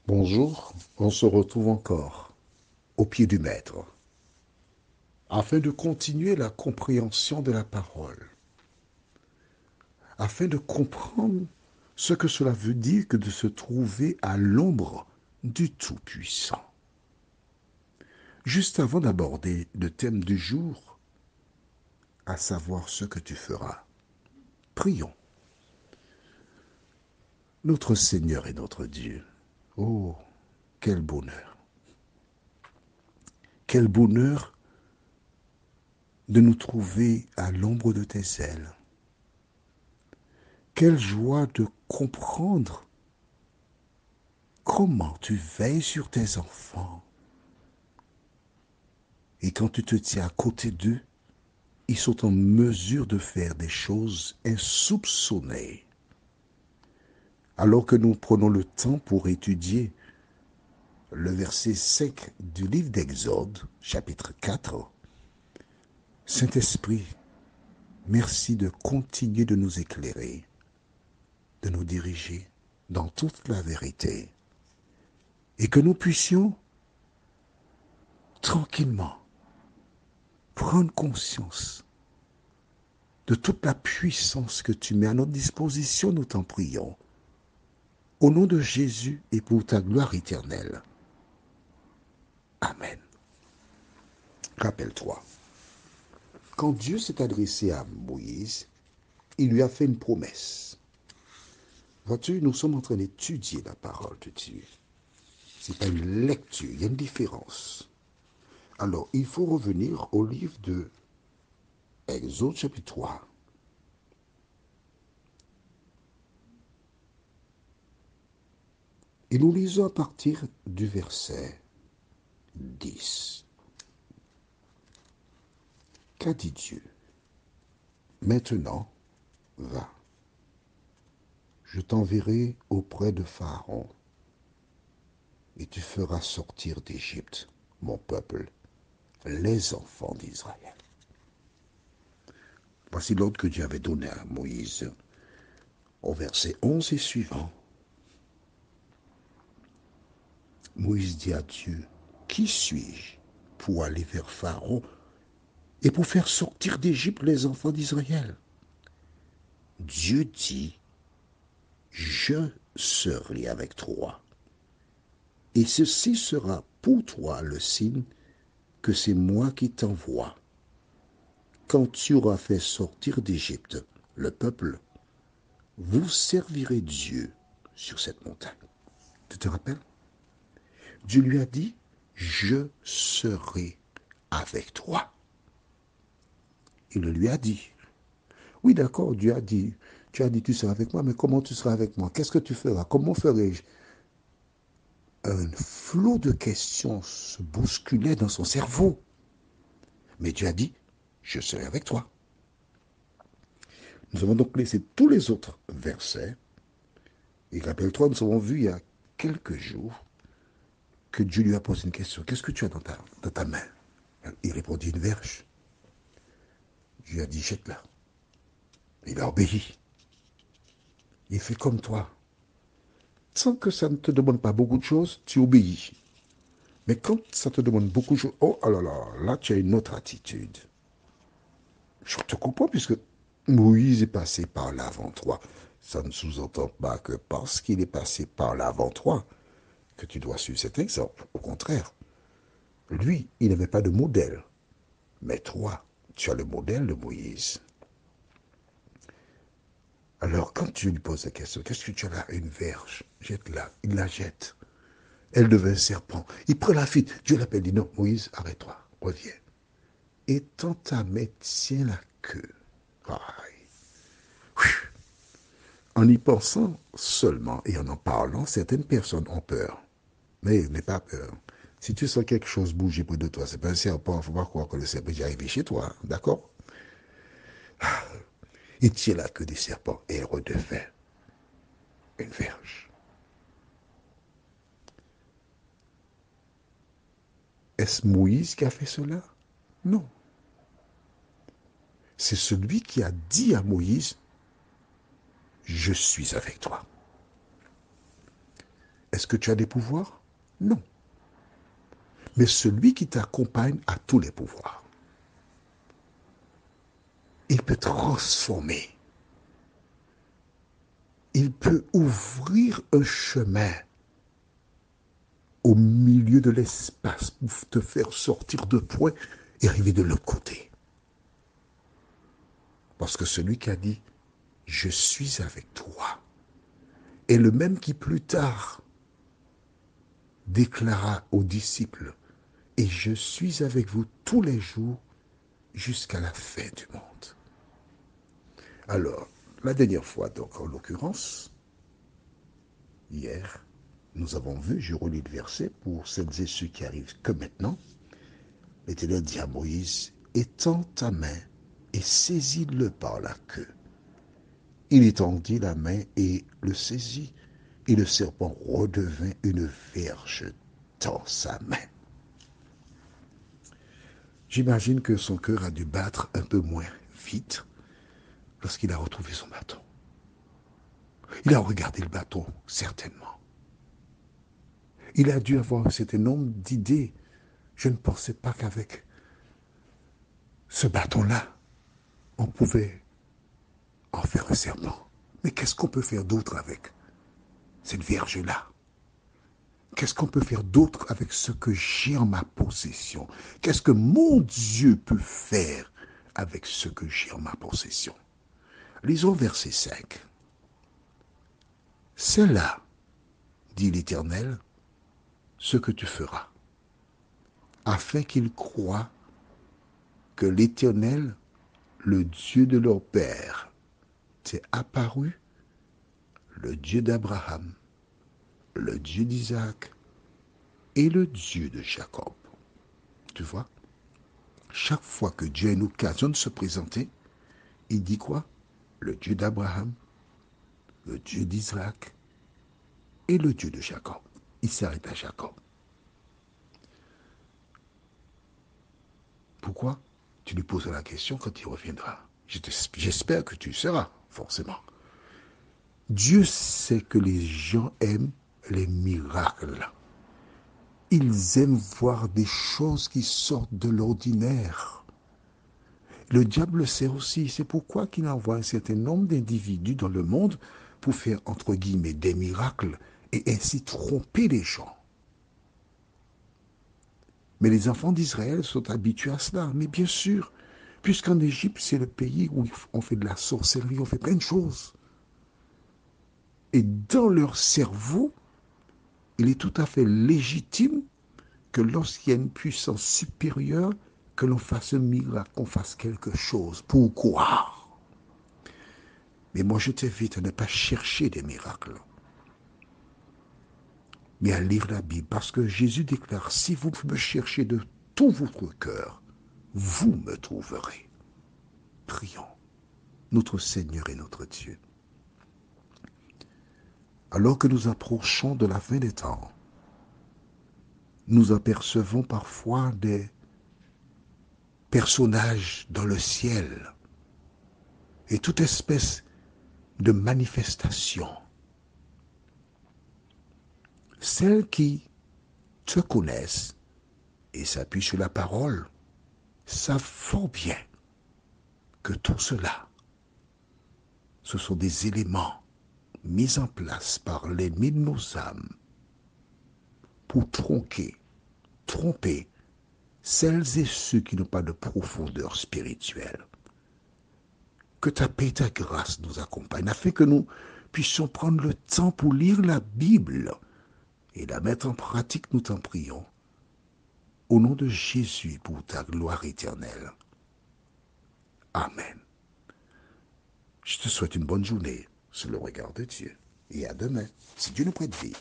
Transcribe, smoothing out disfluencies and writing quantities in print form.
Bonjour, on se retrouve encore au pied du Maître afin de continuer la compréhension de la parole, afin de comprendre ce que cela veut dire que de se trouver à l'ombre du Tout-Puissant. Juste avant d'aborder le thème du jour, à savoir ce que tu feras, prions. Notre Seigneur et notre Dieu, oh, quel bonheur! Quel bonheur de nous trouver à l'ombre de tes ailes. Quelle joie de comprendre comment tu veilles sur tes enfants. Et quand tu te tiens à côté d'eux, ils sont en mesure de faire des choses insoupçonnées. Alors que nous prenons le temps pour étudier le verset 5 du livre d'Exode, chapitre 4, Saint-Esprit, merci de continuer de nous éclairer, de nous diriger dans toute la vérité, et que nous puissions tranquillement prendre conscience de toute la puissance que tu mets à notre disposition, nous t'en prions. Au nom de Jésus et pour ta gloire éternelle. Amen. Rappelle-toi, quand Dieu s'est adressé à Moïse, il lui a fait une promesse. Vois-tu, nous sommes en train d'étudier la parole de Dieu. Ce n'est pas une lecture, il y a une différence. Alors, il faut revenir au livre de Exode chapitre 3. Et nous lisons à partir du verset 10. Qu'a dit Dieu? Maintenant, va. Je t'enverrai auprès de Pharaon, et tu feras sortir d'Égypte mon peuple, les enfants d'Israël. Voici l'ordre que Dieu avait donné à Moïse au verset 11 et suivant. Moïse dit à Dieu, qui suis-je pour aller vers Pharaon et pour faire sortir d'Égypte les enfants d'Israël? Dieu dit, je serai avec toi. Et ceci sera pour toi le signe que c'est moi qui t'envoie. Quand tu auras fait sortir d'Égypte le peuple, vous servirez Dieu sur cette montagne. Tu te rappelles? Dieu lui a dit, je serai avec toi. Il lui a dit, oui d'accord, Dieu a dit, tu as dit tu seras avec moi, mais comment tu seras avec moi? Qu'est-ce que tu feras? Comment ferai-je? Un flot de questions se bousculait dans son cerveau. Mais Dieu a dit, je serai avec toi. Nous avons donc laissé tous les autres versets. Et rappelle-toi, nous avons vu il y a quelques jours que Dieu lui a posé une question. Qu'est-ce que tu as dans ta main? Il répondit une verge. Dieu a dit, jette-la. Il a obéi. Il fait comme toi. Sans que ça ne te demande pas beaucoup de choses, tu obéis. Mais quand ça te demande beaucoup de choses, oh là là, là tu as une autre attitude. Je te comprends puisque Moïse est passé par l'avant-toi. Ça ne sous-entend pas que parce qu'il est passé par l'avant-toi, que tu dois suivre cet exemple. Au contraire, lui, il n'avait pas de modèle. Mais toi, tu as le modèle de Moïse. Alors, quand tu lui poses la question, qu'est-ce que tu as là? Une verge. Jette-la. Il la jette. Elle devint un serpent. Il prend la fuite. Dieu l'appelle, dit non, Moïse, arrête-toi, reviens. Et tends ta main, tiens la queue. Aïe. En y pensant seulement et en parlant, certaines personnes ont peur. Mais n'aie pas peur. Si tu sens quelque chose bouger près de toi, c'est pas un serpent, il ne faut pas croire que le serpent est arrivé chez toi, d'accord? Il tient la queue des serpents et elle redevint une verge. Est-ce Moïse qui a fait cela? Non. C'est celui qui a dit à Moïse, je suis avec toi. Est-ce que tu as des pouvoirs? Non. Mais celui qui t'accompagne a tous les pouvoirs. Il peut transformer. Il peut ouvrir un chemin au milieu de l'espace pour te faire sortir de point et arriver de l'autre côté. Parce que celui qui a dit « Je suis avec toi » est le même qui plus tard déclara aux disciples « Et je suis avec vous tous les jours jusqu'à la fin du monde. » Alors, la dernière fois, donc en l'occurrence, hier, nous avons vu, je relis le verset pour celles et ceux qui arrivent que maintenant, l'Éternel dit à Moïse, étends ta main et saisis-le par la queue. Il étendit la main et le saisit, et le serpent redevint une verge dans sa main. J'imagine que son cœur a dû battre un peu moins vite lorsqu'il a retrouvé son bâton. Il a regardé le bâton, certainement. Il a dû avoir un certain nombre d'idées. Je ne pensais pas qu'avec ce bâton-là, on pouvait en faire un serpent. Mais qu'est-ce qu'on peut faire d'autre avec cette verge-là? Qu'est-ce qu'on peut faire d'autre avec ce que j'ai en ma possession? Qu'est-ce que mon Dieu peut faire avec ce que j'ai en ma possession? Lisons verset 5. C'est là, dit l'Éternel, ce que tu feras, afin qu'ils croient que l'Éternel, le Dieu de leur père, t'est apparu, le Dieu d'Abraham, le Dieu d'Isaac et le Dieu de Jacob. Tu vois, chaque fois que Dieu a une occasion de se présenter, il dit quoi? Le Dieu d'Abraham, le Dieu d'Isaac et le Dieu de Jacob. Il s'arrête à Jacob. Pourquoi? Tu lui poses la question quand il reviendra. J'espère que tu le seras, forcément. Dieu sait que les gens aiment les miracles. Ils aiment voir des choses qui sortent de l'ordinaire. Le diable le sait aussi. C'est pourquoi qu'il envoie un certain nombre d'individus dans le monde pour faire, entre guillemets, des miracles et ainsi tromper les gens. Mais les enfants d'Israël sont habitués à cela. Mais bien sûr, puisqu'en Égypte, c'est le pays où on fait de la sorcellerie, on fait plein de choses. Et dans leur cerveau, il est tout à fait légitime que lorsqu'il y a une puissance supérieure, que l'on fasse un miracle, qu'on fasse quelque chose. Pourquoi? Mais moi, je t'invite à ne pas chercher des miracles, mais à lire la Bible. Parce que Jésus déclare, si vous me cherchez de tout votre cœur, vous me trouverez. Prions, notre Seigneur et notre Dieu. Alors que nous approchons de la fin des temps, nous apercevons parfois des personnages dans le ciel et toute espèce de manifestation. Celles qui te connaissent et s'appuient sur la parole savent fort bien que tout cela, ce sont des éléments mis en place par l'ennemi de nos âmes pour tromper celles et ceux qui n'ont pas de profondeur spirituelle. Que ta paix et ta grâce nous accompagnent, afin que nous puissions prendre le temps pour lire la Bible et la mettre en pratique, nous t'en prions. Au nom de Jésus, pour ta gloire éternelle. Amen. Je te souhaite une bonne journée sous le regard de Dieu. Et à demain, si Dieu nous prête vie.